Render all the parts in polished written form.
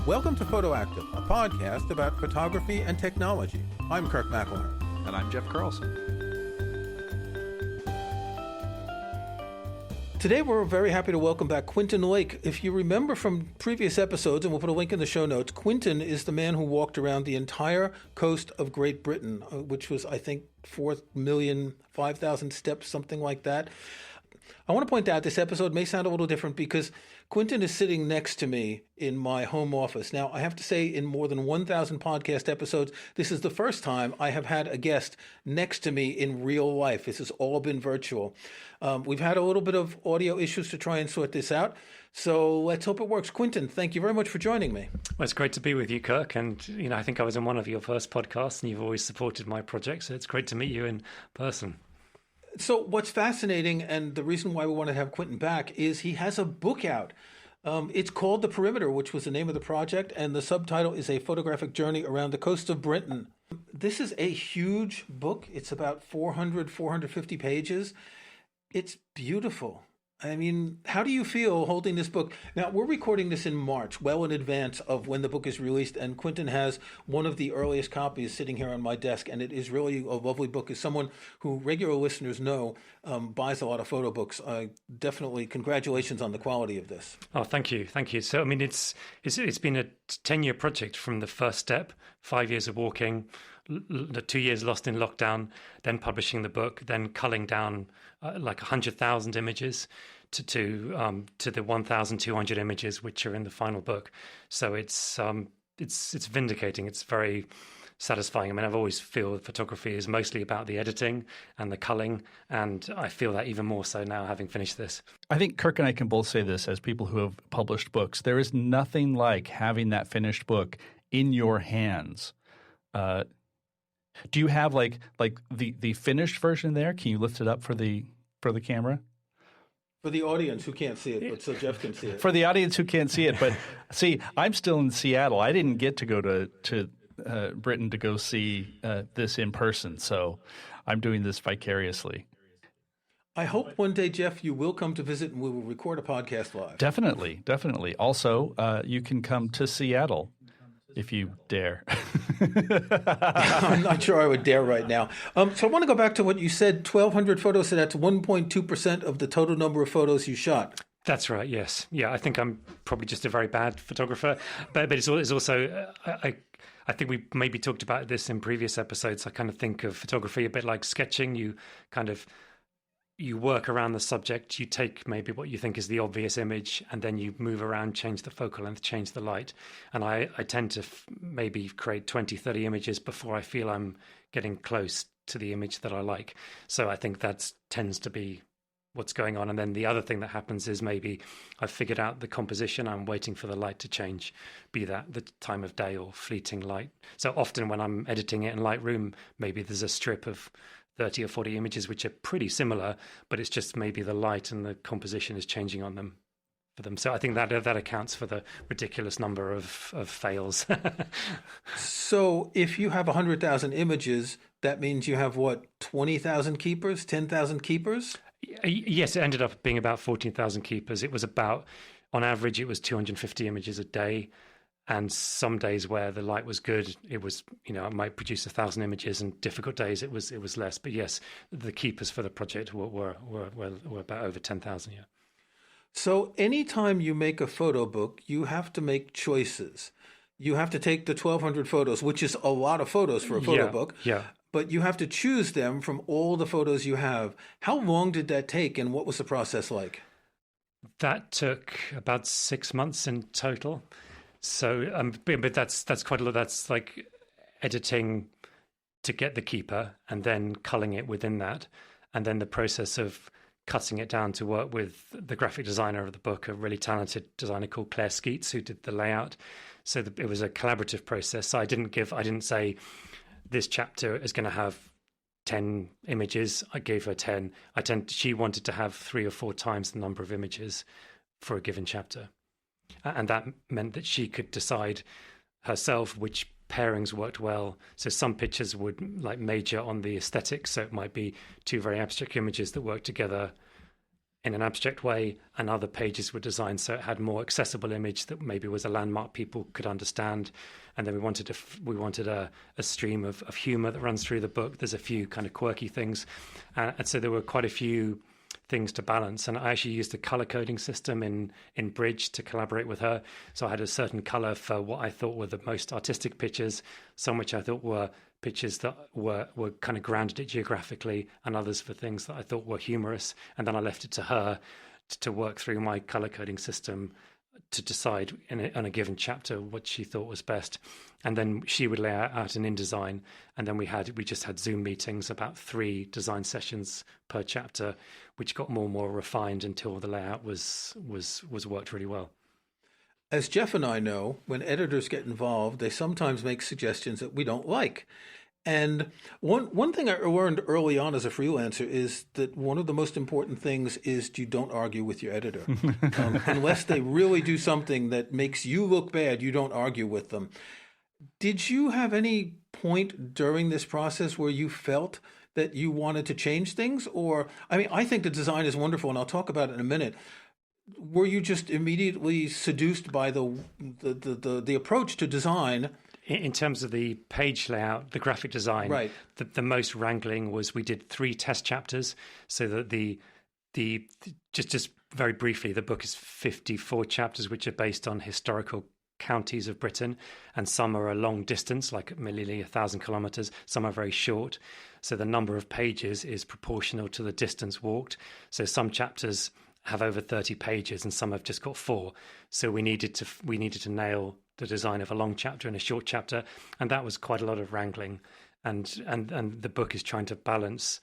Welcome to PhotoActive, a podcast about photography and technology. I'm Kirk McElhearn. And I'm Jeff Carlson. Today we're very happy to welcome back Quintin Lake. If you remember from previous episodes, and we'll put a link in the show notes, Quintin is the man who walked around the entire coast of Great Britain, which was, I think, 4,005,000 steps, something like that. I want to point out this episode may sound a little different because Quintin is sitting next to me in my home office. Now, I have to say, in more than 1,000 podcast episodes, this is the first time I have had a guest next to me in real life. This has all been virtual. We've had a little bit of audio issues to try and sort this out, so let's hope it works. Quintin, thank you very much for joining me. Well, it's great to be with you, Kirk. And, I think I was in one of your first podcasts and you've always supported my project, so it's great to meet you in person. So what's fascinating, and the reason why we want to have Quintin back, is he has a book out. It's called The Perimeter, which was the name of the project, and the subtitle is A Photographic Journey Around the Coast of Britain. This is a huge book. It's about 450 pages. It's beautiful. I mean, how do you feel holding this book? Now, we're recording this in March, well in advance of when the book is released, and Quintin has one of the earliest copies sitting here on my desk, and it is really a lovely book. As someone who regular listeners know buys a lot of photo books, definitely congratulations on the quality of this. Oh, thank you. Thank you. So, I mean, it's been a 10-year project from the first step, 5 years of walking, the 2 years lost in lockdown, then publishing the book, then culling down like 100,000 images to the 1,200 images which are in the final book. So it's vindicating. It's very satisfying. I mean, I've always feel photography is mostly about the editing and the culling, and I feel that even more so now having finished this. I think Kirk and I can both say this as people who have published books. There is nothing like having that finished book in your hands. Do you have like the finished version there? Can you lift it up for the camera? For the audience who can't see it, but so Jeff can see it. For the audience who can't see it, but see, I'm still in Seattle. I didn't get to go to Britain to go see this in person, so I'm doing this vicariously. I hope one day, Jeff, you will come to visit and we will record a podcast live. Definitely. Also, you can come to Seattle if you dare. I'm not sure I would dare right now. So I want to go back to what you said, 1,200 photos, so that's 1.2% of the total number of photos you shot. That's right, yes. Yeah, I think I'm probably just a very bad photographer. But it's also, I think we maybe talked about this in previous episodes. I kind of think of photography a bit like sketching. You work around the subject, you take maybe what you think is the obvious image, and then you move around, change the focal length, change the light. And I tend to maybe create 20, 30 images before I feel I'm getting close to the image that I like. So I think that tends to be what's going on. And then the other thing that happens is maybe I've figured out the composition, I'm waiting for the light to change, be that the time of day or fleeting light. So often when I'm editing it in Lightroom, maybe there's a strip of 30 or 40 images which are pretty similar, but it's just maybe the light and the composition is changing on them for them. So I think that accounts for the ridiculous number of fails. So if you have 100,000 images, that means you have what, 20,000 keepers, 10,000 keepers? Yes, it ended up being about 14,000 keepers. It was about, on average, it was 250 images a day. And some days where the light was good, it was, I might produce 1,000 images, and difficult days it was less. But yes, the keepers for the project were about over 10,000. Yeah. So anytime you make a photo book, you have to make choices. You have to take the 1,200 photos, which is a lot of photos for a photo book. Yeah. But you have to choose them from all the photos you have. How long did that take, and what was the process like? That took about 6 months in total. So, but that's quite a lot. That's like editing to get the keeper and then culling it within that. And then the process of cutting it down to work with the graphic designer of the book, a really talented designer called Claire Skeets, who did the layout. So it was a collaborative process. So I didn't say this chapter is going to have 10 images. I gave her 10. She wanted to have 3 or 4 times the number of images for a given chapter. And that meant that she could decide herself which pairings worked well. So some pictures would like major on the aesthetics. So it might be 2 very abstract images that work together in an abstract way, and other pages were designed so it had more accessible image that maybe was a landmark people could understand. And then we wanted a stream of humor that runs through the book. There's a few kind of quirky things, and so there were quite a few things to balance. And I actually used a color coding system in Bridge to collaborate with her. So I had a certain color for what I thought were the most artistic pictures, some which I thought were pictures that were kind of grounded geographically, and others for things that I thought were humorous. And then I left it to her to work through my color coding system to decide on a given chapter what she thought was best. And then she would lay out an InDesign, and then we just had Zoom meetings, about 3 design sessions per chapter, which got more and more refined until the layout was worked really well. As Jeff and I know, when editors get involved, they sometimes make suggestions that we don't like. And one thing I learned early on as a freelancer is that one of the most important things is you don't argue with your editor. Unless they really do something that makes you look bad, you don't argue with them. Did you have any point during this process where you felt that you wanted to change things? Or, I mean, I think the design is wonderful, and I'll talk about it in a minute. Were you just immediately seduced by the approach to design? In terms of the page layout, the graphic design, right. The most wrangling was we did 3 test chapters, so that just very briefly, the book is 54 chapters, which are based on historical counties of Britain, and some are a long distance, like nearly 1,000 kilometers. Some are very short, so the number of pages is proportional to the distance walked. So some chapters have over 30 pages, and some have just got 4. So we needed to nail the design of a long chapter and a short chapter, and that was quite a lot of wrangling. And the book is trying to balance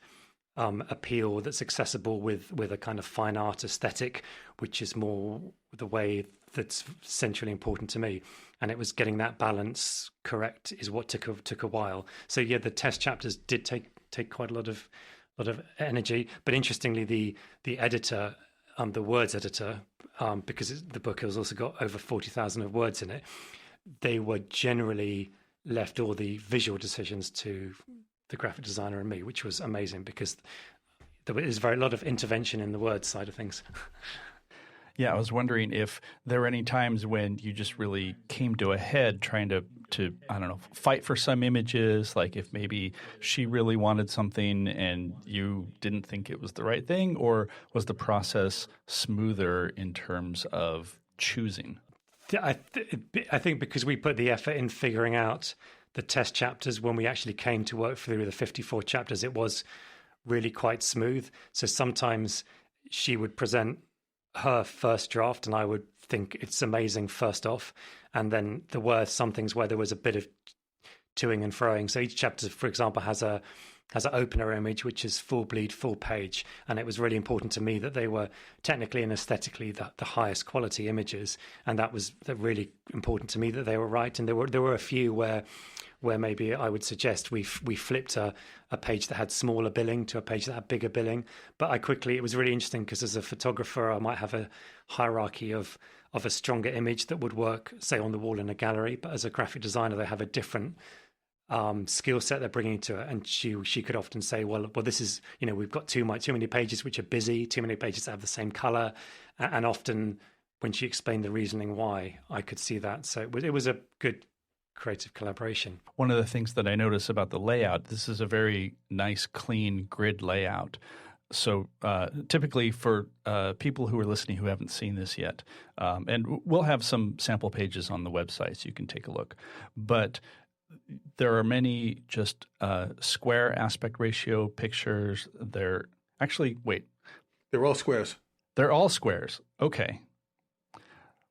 appeal that's accessible with a kind of fine art aesthetic, which is more the way that's centrally important to me. And it was getting that balance correct is what took a while. So yeah, the test chapters did take quite a lot of energy. But interestingly, the editor, the words editor, because the book has also got over 40,000 of words in it, they were generally left all the visual decisions to the graphic designer and me, which was amazing because there was a lot of intervention in the words side of things. Yeah, I was wondering if there were any times when you just really came to a head trying to I don't know, fight for some images, like if maybe she really wanted something and you didn't think it was the right thing, or was the process smoother in terms of choosing? I think because we put the effort in figuring out the test chapters, when we actually came to work through the 54 chapters, it was really quite smooth. So sometimes she would present her first draft and I would think it's amazing first off, and then there were some things where there was a bit of toing and froing. So each chapter, for example, has an opener image which is full bleed, full page, and it was really important to me that they were technically and aesthetically the highest quality images, and that was really important to me that they were right. And there were a few where maybe I would suggest we flipped a page that had smaller billing to a page that had bigger billing. But it was really interesting because as a photographer, I might have a hierarchy of a stronger image that would work, say, on the wall in a gallery. But as a graphic designer, they have a different skill set they're bringing to it. And she could often say, well, this is, we've got too many pages which are busy, too many pages that have the same color. And often when she explained the reasoning why, I could see that. So it was a good creative collaboration. One of the things that I notice about the layout, this is a very nice, clean grid layout. So typically for people who are listening who haven't seen this yet, and we'll have some sample pages on the website so you can take a look, but there are many just square aspect ratio pictures. They're all squares. They're all squares. Okay.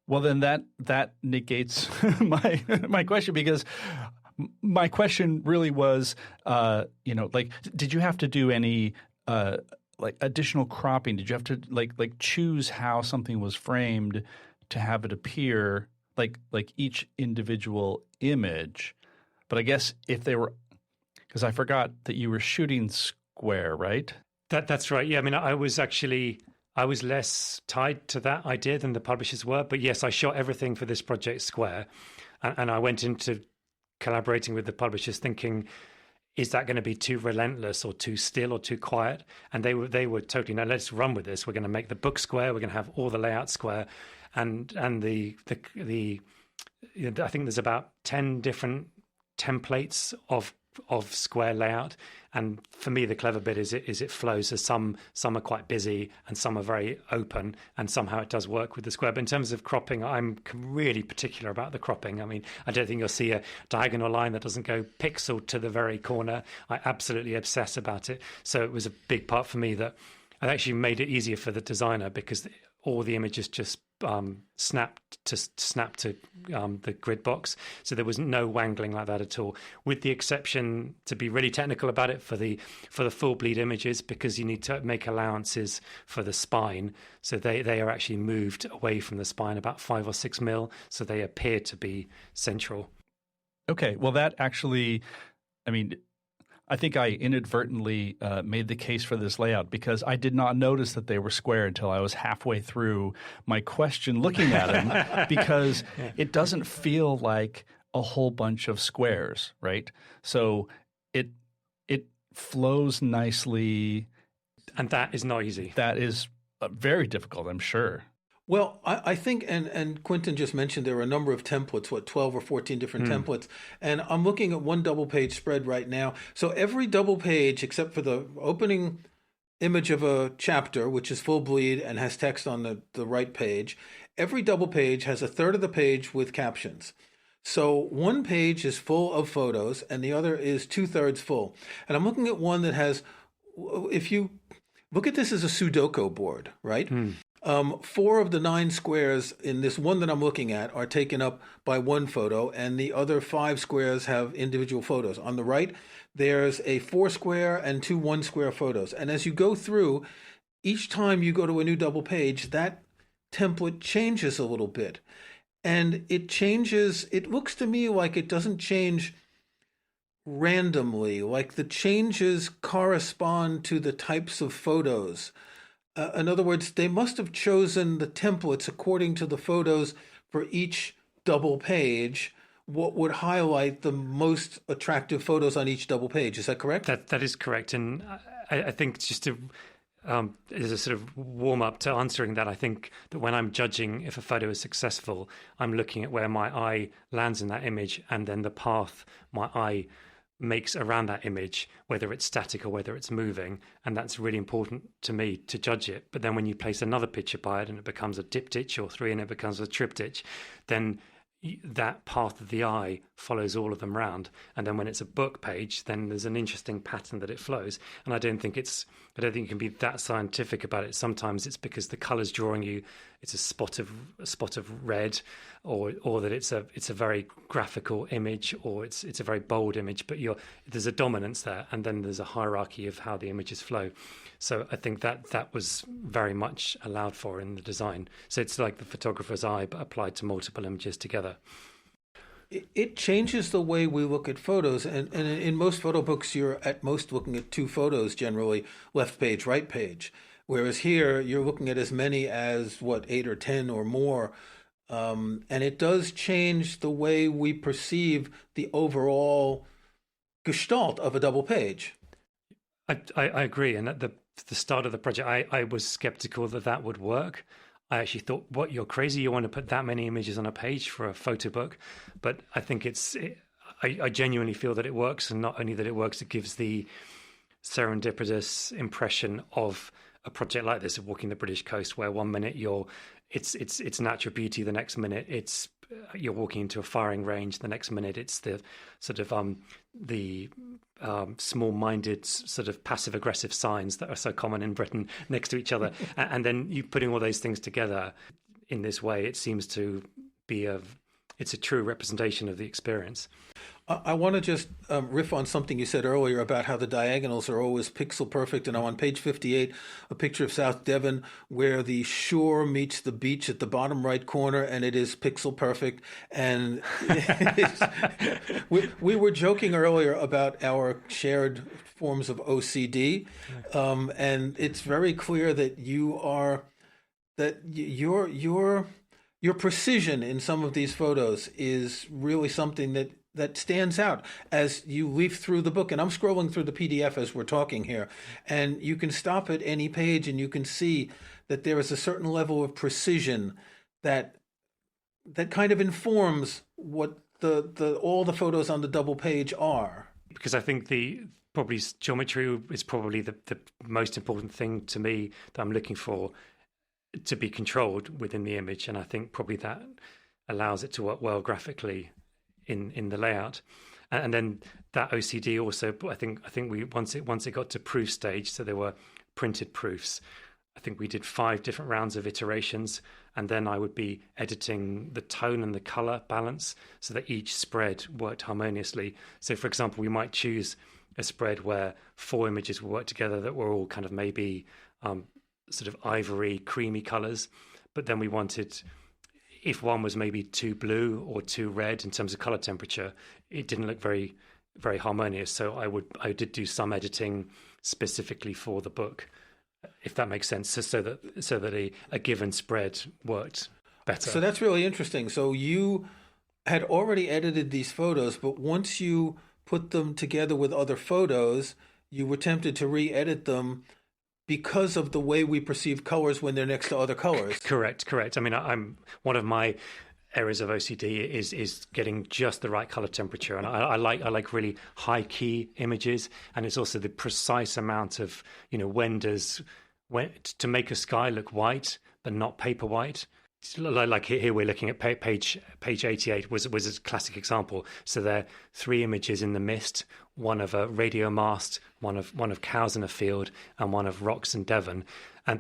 Well, then that negates my question, because my question really was, did you have to do any additional cropping? Did you have to like choose how something was framed to have it appear like each individual image? But I guess if they were, because I forgot that you were shooting square, right? That's right. Yeah, I mean, I was less tied to that idea than the publishers were. But yes, I shot everything for this project square. And I went into collaborating with the publishers thinking is that going to be too relentless or too still or too quiet? And they were totally, no, let's run with this. We're going to make the book square. We're going to have all the layout square, and the I think there's about 10 different templates of square layout. And for me, the clever bit is it flows. So some are quite busy and some are very open, and somehow it does work with the square. But in terms of cropping, I'm really particular about the cropping. I mean, I don't think you'll see a diagonal line that doesn't go pixel to the very corner. I absolutely obsess about it. So it was a big part for me that I actually made it easier for the designer, because all the images just snap to the grid box. So there was no wangling like that at all, with the exception, to be really technical about it, for the full bleed images, because you need to make allowances for the spine. So they are actually moved away from the spine about 5 or 6 mil, so they appear to be central. Okay, well, that actually, I mean, I think I inadvertently made the case for this layout, because I did not notice that they were square until I was halfway through my question looking at them, because it doesn't feel like a whole bunch of squares, right? So it flows nicely. And that is not easy. That is very difficult, I'm sure. Well, I think, and Quintin just mentioned there are a number of templates, 12 or 14 different templates. And I'm looking at one double page spread right now. So every double page, except for the opening image of a chapter, which is full bleed and has text on the right page, every double page has a third of the page with captions. So one page is full of photos and the other is 2/3 full. And I'm looking at one that has, if you look at this as a Sudoku board, right? 4 of the 9 squares in this one that I'm looking at are taken up by one photo, and the other 5 squares have individual photos. On the right, there's a 4 square and 2 1 square photos. And as you go through, each time you go to a new double page, that template changes a little bit. And it changes, it looks to me like it doesn't change randomly, like the changes correspond to the types of photos. In other words, they must have chosen the templates according to the photos for each double page, what would highlight the most attractive photos on each double page. Is that correct? That is correct. And I think just to, as a sort of warm up to answering that, I think that when I'm judging if a photo is successful, I'm looking at where my eye lands in that image, and then the path my eye makes around that image, whether it's static or whether it's moving. And that's really important to me to judge it. But then when you place another picture by it and it becomes a diptych, or 3 and it becomes a triptych, then that path of the eye follows all of them round. And then when it's a book page, then there's an interesting pattern that it flows. And I don't think you can be that scientific about it. Sometimes it's because the color's drawing you. It's a spot of red, or that it's a very graphical image, or it's a very bold image. But there's a dominance there, and then there's a hierarchy of how the images flow. So I think that was very much allowed for in the design. So it's like the photographer's eye, but applied to multiple images together. It changes the way we look at photos. And in most photo books, you're at most looking at 2 photos, generally, left page, right page. Whereas here, you're looking at as many as, 8 or 10 or more. And it does change the way we perceive the overall gestalt of a double page. I agree. And at the start of the project, I was skeptical that would work. I actually thought, what, you're crazy? You want to put that many images on a page for a photo book? But I think I genuinely feel that it works. And not only that it works, it gives the serendipitous impression of a project like this, of walking the British coast, where one minute it's natural beauty, the next minute you're walking into a firing range, the next minute it's the sort of the small-minded sort of passive-aggressive signs that are so common in Britain next to each other. And then you putting all those things together in this way, it seems to be it's a true representation of the experience. I want to just riff on something you said earlier about how the diagonals are always pixel perfect. And on page 58, a picture of South Devon where the shore meets the beach at the bottom right corner, and it is pixel perfect. And we were joking earlier about our shared forms of OCD, and it's very clear that your precision in some of these photos is really something that that stands out as you leaf through the book. And I'm scrolling through the PDF as we're talking here, and you can stop at any page and you can see that there is a certain level of precision that kind of informs what the all the photos on the double page are. Because I think probably geometry is probably the most important thing to me that I'm looking for to be controlled within the image, and I think probably that allows it to work well graphically in the layout. And then that OCD also, I think we once it got to proof stage, so there were printed proofs. I think we did 5 different rounds of iterations, and then I would be editing the tone and the color balance so that each spread worked harmoniously. So, for example, we might choose a spread where 4 images would work together that were all kind of maybe sort of ivory, creamy colors, but then we wanted, if one was maybe too blue or too red in terms of color temperature, it didn't look very, very harmonious. So I did do some editing specifically for the book, if that makes sense, so that a given spread worked better. So that's really interesting. So you had already edited these photos, but once you put them together with other photos, you were tempted to re-edit them because of the way we perceive colors when they're next to other colors. Correct. I mean, I'm one of my areas of OCD is getting just the right color temperature, and I like really high key images, and it's also the precise amount of, when to make a sky look white but not paper white. Like here we're looking at page 88 was a classic example. So there are 3 images in the mist, one of a radio mast, one of cows in a field, and one of rocks in Devon. I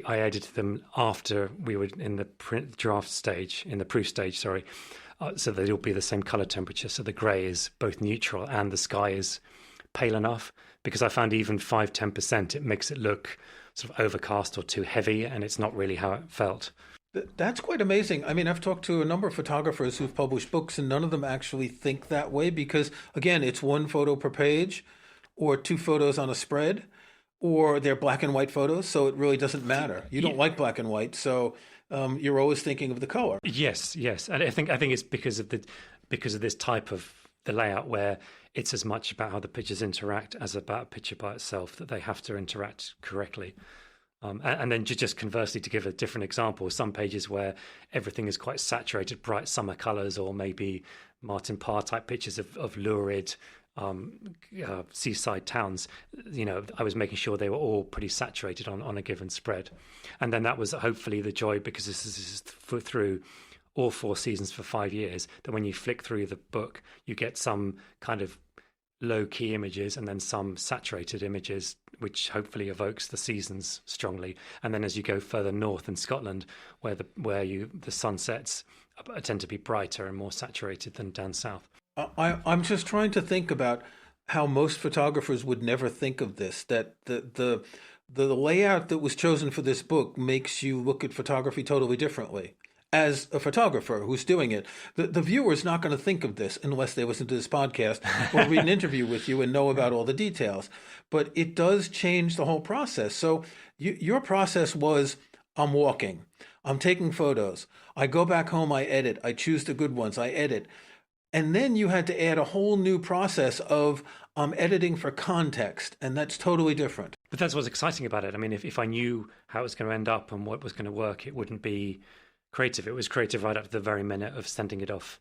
edited them after we were in the proof stage, sorry. So they'd all be the same color temperature. So the gray is both neutral and the sky is pale enough, because I found even 5-10% it makes it look sort of overcast or too heavy, and it's not really how it felt. That's quite amazing. I mean, I've talked to a number of photographers who've published books, and none of them actually think that way because, again, it's 1 photo per page or 2 photos on a spread, or they're black and white photos, so it really doesn't matter. You don't like black and white, so you're always thinking of the color. Yes. And I think it's because of this type of the layout where it's as much about how the pictures interact as about a picture by itself, that they have to interact correctly. And then just conversely, to give a different example, some pages where everything is quite saturated, bright summer colors, or maybe Martin Parr type pictures of lurid seaside towns, I was making sure they were all pretty saturated on a given spread. And then that was hopefully the joy, because this is through all 4 seasons for 5 years, that when you flick through the book, you get some kind of low-key images and then some saturated images, which hopefully evokes the seasons strongly. And then as you go further north in Scotland, where the sunsets tend to be brighter and more saturated than down south. I'm just trying to think about how most photographers would never think of this, that the layout that was chosen for this book makes you look at photography totally differently. As a photographer who's doing it, the viewer's not going to think of this unless they listen to this podcast or read an interview with you and know about all the details. But it does change the whole process. So your process was, I'm walking, I'm taking photos, I go back home, I edit, I choose the good ones, I edit. And then you had to add a whole new process of editing for context, and that's totally different. But that's what's exciting about it. I mean, if I knew how it was going to end up and what was going to work, it wouldn't be creative. It was creative right up to the very minute of sending it off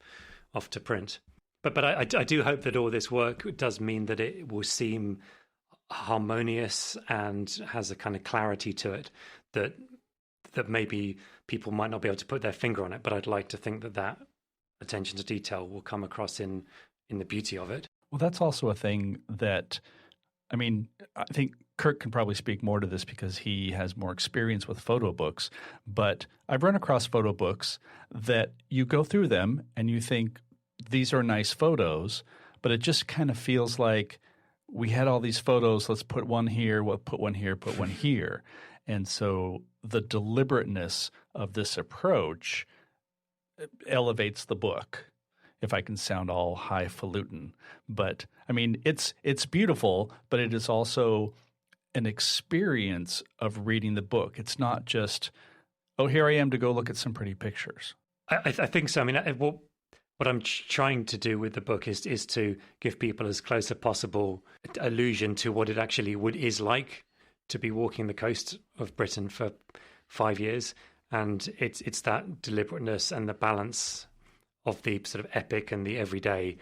to print. But I do hope that all this work does mean that it will seem harmonious and has a kind of clarity to it that maybe people might not be able to put their finger on it. But I'd like to think that attention to detail will come across in the beauty of it. Well, that's also a thing that, I mean, I think Kirk can probably speak more to this because he has more experience with photo books, but I've run across photo books that you go through them and you think these are nice photos, but it just kind of feels like we had all these photos, let's put one here, we'll put one here, put one here. And so the deliberateness of this approach elevates the book, if I can sound all highfalutin. But I mean, it's beautiful, but it is also an experience of reading the book. It's not just, oh, here I am to go look at some pretty pictures. I think so. I mean, what what I'm trying to do with the book is to give people as close as possible allusion to what it actually is like to be walking the coast of Britain for 5 years, and it's that deliberateness and the balance of the sort of epic and the everyday,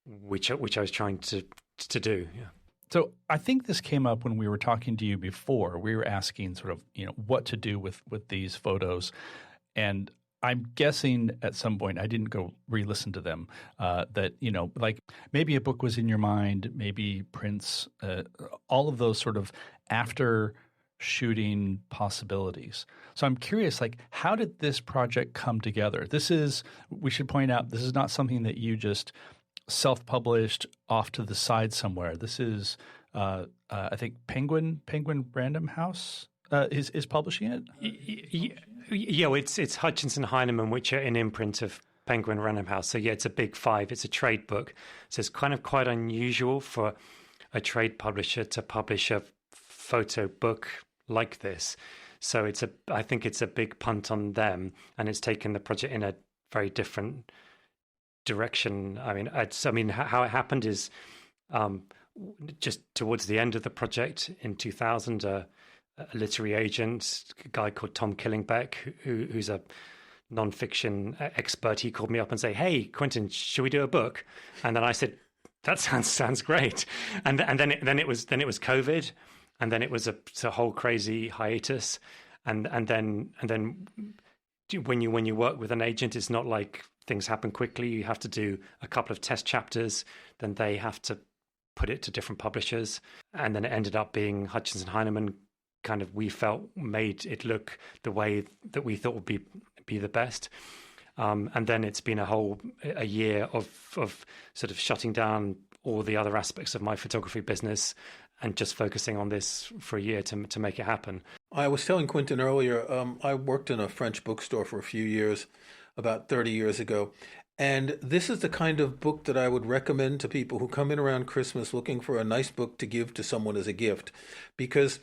which I was trying to do. Yeah. So I think this came up when we were talking to you before. We were asking sort of, what to do with these photos. And I'm guessing at some point, I didn't go re-listen to them, that, like maybe a book was in your mind, maybe prints, all of those sort of after shooting possibilities. So I'm curious, like, how did this project come together? We should point out, this is not something that you just self-published off to the side somewhere. This is, I think, Penguin Random House is publishing it. Yeah, it's Hutchinson Heinemann, which are an imprint of Penguin Random House. So yeah, it's a big five. It's a trade book. So it's kind of quite unusual for a trade publisher to publish a photo book like this. So I think it's a big punt on them, and it's taken the project in a very different direction. I mean, how it happened is just towards the end of the project in 2000, a literary agent, a guy called Tom Killingbeck, who's a nonfiction expert, he called me up and said, "Hey, Quintin, should we do a book?" And then I said, "That sounds great." And then it was COVID, and then it was a whole crazy hiatus, and then when you work with an agent, it's not like things happen quickly. You have to do a couple of test chapters, then they have to put it to different publishers, and then it ended up being Hutchinson Heinemann. Kind of, we felt made it look the way that we thought would be the best, and then it's been a year of sort of shutting down all the other aspects of my photography business and just focusing on this for a year to make it happen. I was telling Quintin earlier, I worked in a French bookstore for a few years, about 30 years ago. And this is the kind of book that I would recommend to people who come in around Christmas looking for a nice book to give to someone as a gift. Because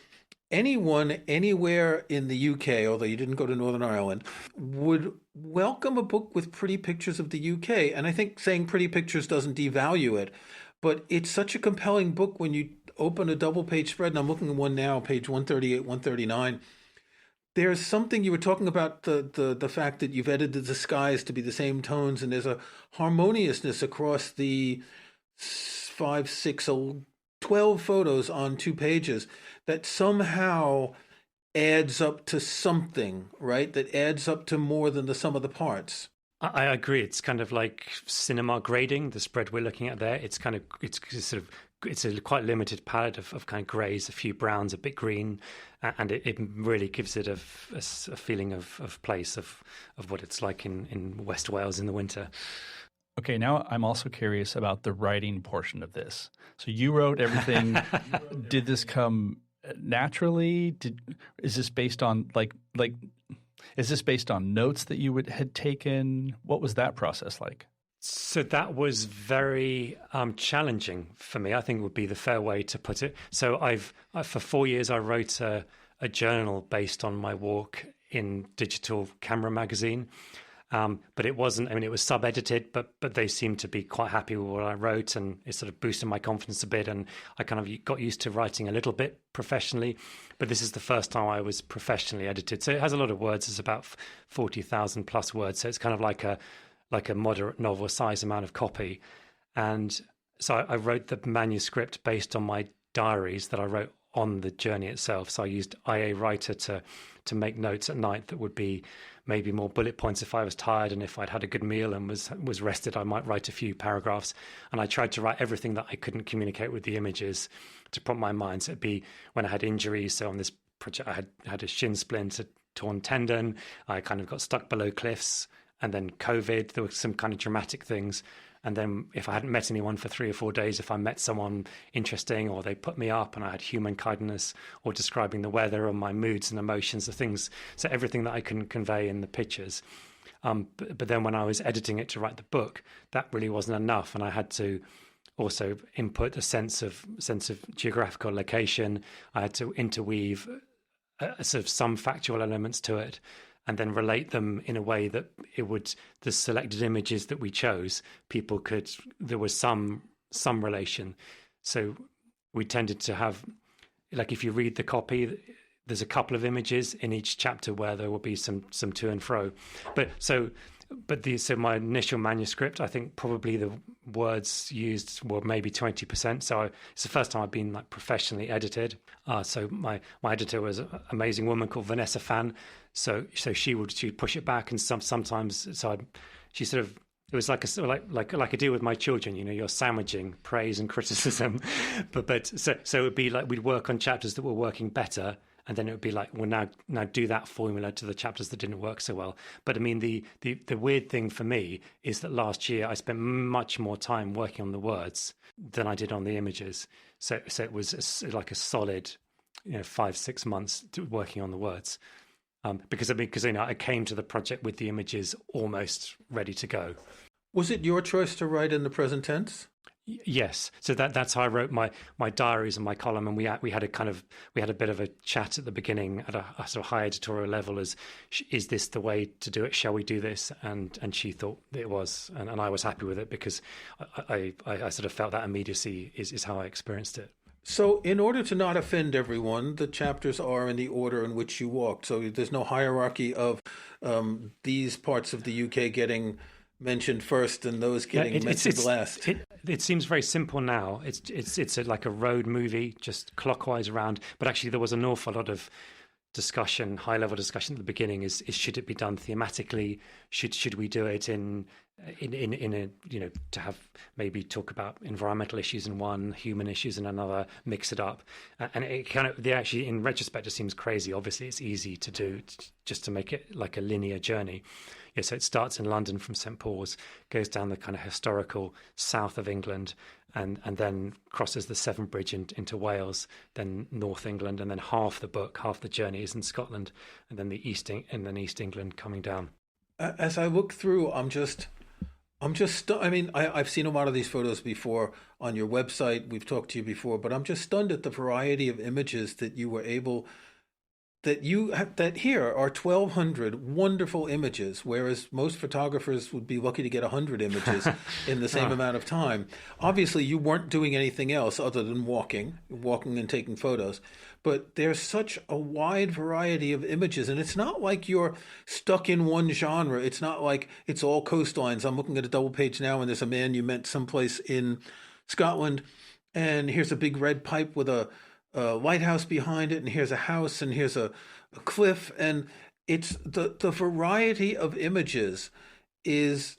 anyone, anywhere in the UK, although you didn't go to Northern Ireland, would welcome a book with pretty pictures of the UK. And I think saying pretty pictures doesn't devalue it. But it's such a compelling book when you open a double-page spread, and I'm looking at one now, page 138, 139. There's something, you were talking about the fact that you've edited the skies to be the same tones, and there's a harmoniousness across the 5, 6, 12 photos on 2 pages that somehow adds up to something, right? That adds up to more than the sum of the parts. I agree. It's kind of like cinema grading, the spread we're looking at there. It's a quite limited palette of kind of greys, a few browns, a bit green, and it really gives it a feeling of place, of what it's like in West Wales in the winter. Okay, now I'm also curious about the writing portion of this. So you wrote everything. Did this come naturally? Is this based on is this based on notes that you had taken? What was that process like? So that was very challenging for me, I think would be the fair way to put it. So for 4 years, I wrote a journal based on my walk in Digital Camera magazine. But it wasn't, it was sub-edited, but they seemed to be quite happy with what I wrote, and it sort of boosted my confidence a bit. And I kind of got used to writing a little bit professionally, but this is the first time I was professionally edited. So it has a lot of words. It's about 40,000 plus words. So it's kind of like a moderate novel size amount of copy. And so I wrote the manuscript based on my diaries that I wrote on the journey itself. So I used IA Writer to make notes at night that would be maybe more bullet points if I was tired, and if I'd had a good meal and was rested, I might write a few paragraphs. And I tried to write everything that I couldn't communicate with the images to prompt my mind. So it'd be when I had injuries. So on this project, I had a shin splint, a torn tendon. I kind of got stuck below cliffs, and then COVID. There were some kind of dramatic things. And then if I hadn't met anyone for 3 or 4 days, if I met someone interesting, or they put me up and I had human kindness, or describing the weather or my moods and emotions, the things, so everything that I can convey in the pictures. But then when I was editing it to write the book, that really wasn't enough. And I had to also input a sense of geographical location. I had to interweave sort of some factual elements to it. and then relate them in a way that the selected images that we chose, there was some relation. So we tended to have, like, if you read the copy, there's a couple of images in each chapter where there will be some to and fro. So my initial manuscript, I think probably the words used were maybe 20%. So it's the first time I've been like professionally edited. So my editor was an amazing woman called Vanessa Fan. So she'd push it back, and sometimes she sort of. It was like I do with my children, you're sandwiching praise and criticism, but so it would be like we'd work on chapters that were working better, and then it would be like, well, now do that formula to the chapters that didn't work so well. But I mean, the weird thing for me is that last year I spent much more time working on the words than I did on the images. So it was like a solid, 5-6 months working on the words. Because I came to the project with the images almost ready to go. Was it your choice to write in the present tense? Yes. So that's how I wrote my diaries and my column, and we had a bit of a chat at the beginning at a sort of high editorial level as, is this the way to do it? Shall we do this? And she thought it was, and I was happy with it because I sort of felt that immediacy is how I experienced it. So in order to not offend everyone, the chapters are in the order in which you walked. So there's no hierarchy of these parts of the UK getting mentioned first and those getting mentioned last. It seems very simple now. It's like a road movie, just clockwise around. But actually, there was an awful lot of discussion, high-level discussion at the beginning. Is should it be done thematically? Should we do it in a to have maybe talk about environmental issues in one, human issues in another, mix it up, and it kind of actually in retrospect it seems crazy. Obviously, it's easy to do just to make it like a linear journey. Yeah, so it starts in London from St Paul's, goes down the kind of historical south of England, and then crosses the Severn Bridge into Wales, then North England, and then half the journey is in Scotland, and then East England coming down. As I look through, I've seen a lot of these photos before on your website. We've talked to you before, but I'm just stunned at the variety of images that you were able. That here are 1,200 wonderful images, whereas most photographers would be lucky to get 100 images in the same amount of time. Obviously, you weren't doing anything else other than walking and taking photos. But there's such a wide variety of images, and it's not like you're stuck in one genre. It's not like it's all coastlines. I'm looking at a double page now, and there's a man you met someplace in Scotland, and here's a big red pipe with a lighthouse behind it, and here's a house, and here's a cliff, and it's the variety of images is.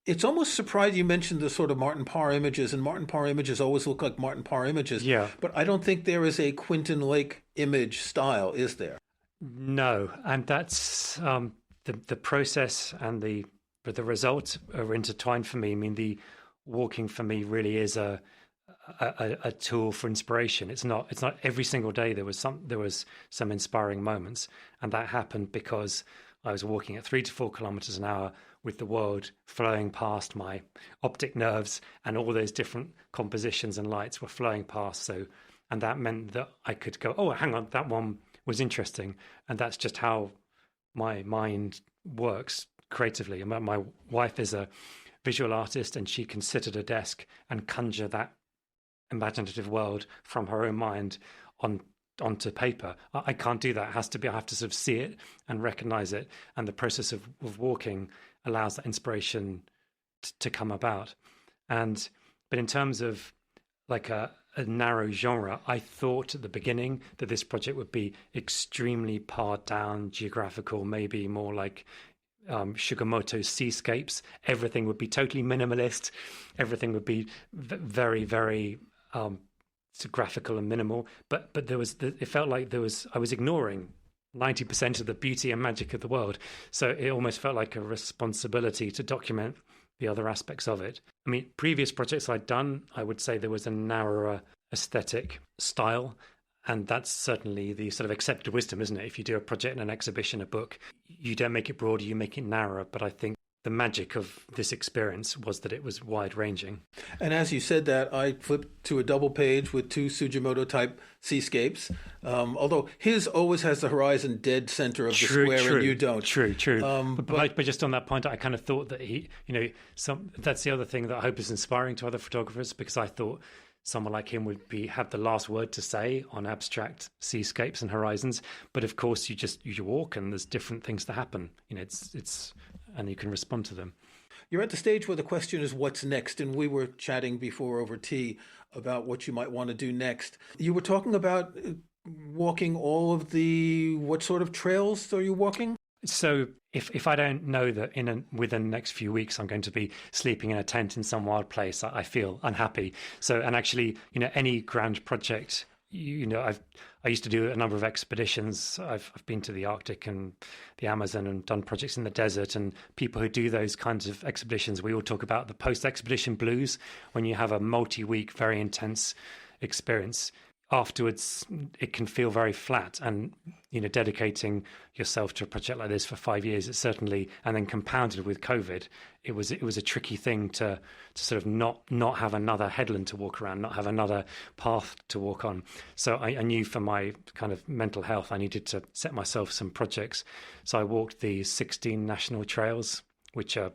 It's almost surprising you mentioned the sort of Martin Parr images, and Martin Parr images always look like Martin Parr images. Yeah. But I don't think there is a Quintin Lake image style, is there? No, and that's the process and the result are intertwined for me. I mean, the walking for me really is a tool for inspiration. It's not every single day there was some inspiring moments, and that happened because I was walking at 3 to 4 kilometers an hour with the world flowing past my optic nerves, and all those different compositions and lights were flowing past. And that meant that I could go, oh, hang on, that one was interesting. And that's just how my mind works creatively. My wife is a visual artist, and she can sit at a desk and conjure that imaginative world from her own mind onto paper. I can't do that. I have to sort of see it and recognize it. And the process of walking allows that inspiration to come about. But in terms of like a narrow genre, I thought at the beginning that this project would be extremely pared down, geographical, maybe more like Sugimoto's seascapes. Everything would be totally minimalist. Everything would be very, very graphical and minimal. But it felt like I was ignoring 90% of the beauty and magic of the world. So it almost felt like a responsibility to document the other aspects of it. I mean, previous projects I'd done, I would say there was a narrower aesthetic style. And that's certainly the sort of accepted wisdom, isn't it? If you do a project, an exhibition, a book, you don't make it broader, you make it narrower. But I think the magic of this experience was that it was wide-ranging. And as you said that, I flipped to a double page with 2 Sugimoto-type seascapes, although his always has the horizon dead center of the square and you don't. True. But just on that point, I kind of thought that that's the other thing that I hope is inspiring to other photographers, because I thought someone like him would have the last word to say on abstract seascapes and horizons. But of course, you walk and there's different things to happen. It's and you can respond to them. You're at the stage where the question is what's next, and we were chatting before over tea about what you might want to do next. You were talking about walking what sort of trails are you walking? So if I don't know that within the next few weeks I'm going to be sleeping in a tent in some wild place, I feel unhappy. So, and actually, any grand project, I used to do a number of expeditions. I've been to the Arctic and the Amazon and done projects in the desert. And people who do those kinds of expeditions, we all talk about the post-expedition blues, when you have a multi-week, very intense experience. Afterwards, it can feel very flat, and dedicating yourself to a project like this for 5 years, it certainly, and then compounded with COVID, it was a tricky thing to sort of not have another headland to walk around, not have another path to walk on. So I knew for my kind of mental health, I needed to set myself some projects. So I walked the 16 national trails, which are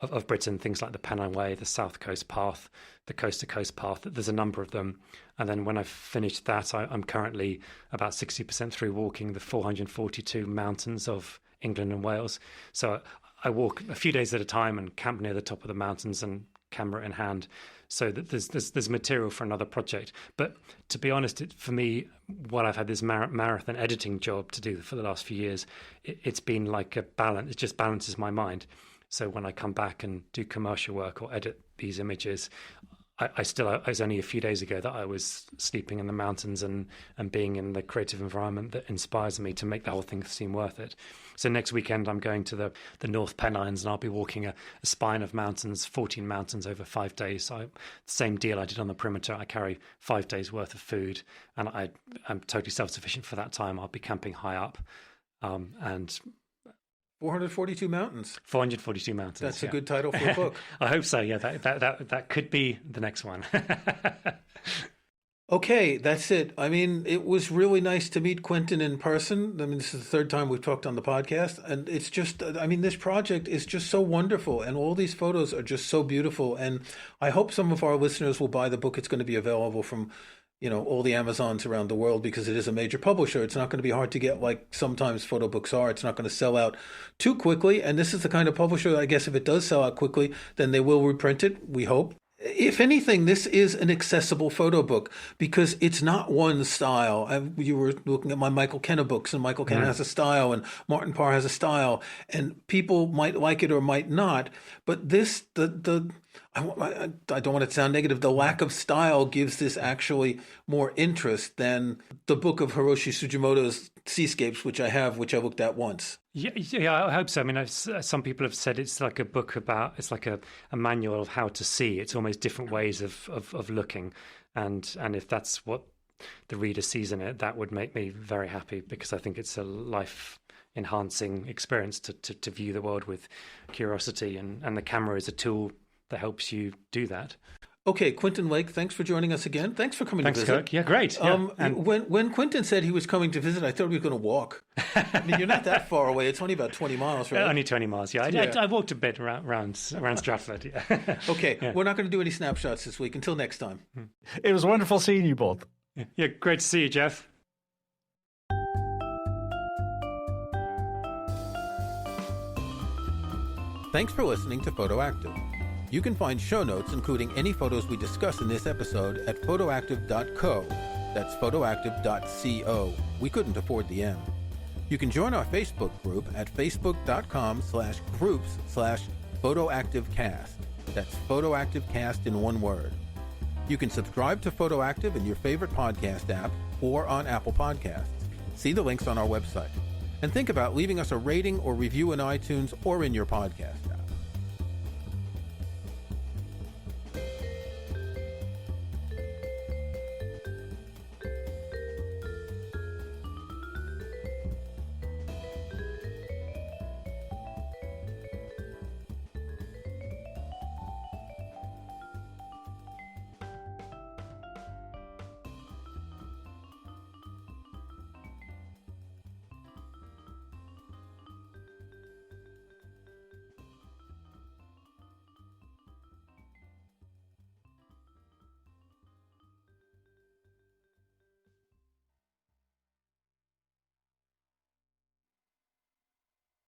of Britain, things like the Pennine Way, the South Coast Path, the Coast to Coast Path. There's a number of them. And then when I've finished that, I'm currently about 60% through walking the 442 mountains of England and Wales. So I walk a few days at a time and camp near the top of the mountains and camera in hand, so that there's material for another project. But to be honest, for me, while I've had this marathon editing job to do for the last few years, it's been like a balance. It just balances my mind. So when I come back and do commercial work or edit these images, I was only a few days ago that I was sleeping in the mountains and being in the creative environment that inspires me to make the whole thing seem worth it. So next weekend I'm going to the North Pennines, and I'll be walking a spine of mountains, 14 mountains over 5 days. So same deal I did on the perimeter. I carry 5 days worth of food, and I'm totally self-sufficient for that time. I'll be camping high up, and 442 mountains. 442 mountains. That's a good title for a book. I hope so. Yeah, that could be the next one. Okay, that's it. I mean, it was really nice to meet Quintin in person. I mean, this is the third time we've talked on the podcast, and it's just, this project is just so wonderful, and all these photos are just so beautiful. And I hope some of our listeners will buy the book. It's going to be available from all the Amazons around the world, because it is a major publisher. It's not going to be hard to get like sometimes photo books are. It's not going to sell out too quickly. And this is the kind of publisher that, I guess, if it does sell out quickly, then they will reprint it, we hope. If anything, this is an accessible photo book because it's not one style. You were looking at my Michael Kenna books, and Michael Kenna has a style, and Martin Parr has a style, and people might like it or might not. But this, I don't want to sound negative. The lack of style gives this actually more interest than the book of Hiroshi Sugimoto's Seascapes, which I looked at once. Yeah, I hope so. I mean, some people have said it's like a book it's like a manual of how to see. It's almost different ways of looking. And if that's what the reader sees in it, that would make me very happy, because I think it's a life-enhancing experience to view the world with curiosity. And the camera is a tool that helps you do that. Okay, Quintin Lake, thanks for joining us again. Thanks for coming to visit. Thanks, Kirk. Yeah, great. Yeah. When Quintin said he was coming to visit, I thought he was going to walk. I mean, you're not that far away. It's only about 20 miles, right? Only 20 miles, yeah. I walked a bit around Stratford, yeah. Okay, yeah. We're not going to do any snapshots this week. Until next time. It was wonderful seeing you both. Yeah, great to see you, Jeff. Thanks for listening to PhotoActive. You can find show notes, including any photos we discuss in this episode, at photoactive.co. That's photoactive.co. We couldn't afford the M. You can join our Facebook group at facebook.com/groups/photoactivecast. That's photoactivecast in one word. You can subscribe to PhotoActive in your favorite podcast app or on Apple Podcasts. See the links on our website. And think about leaving us a rating or review in iTunes or in your podcast app.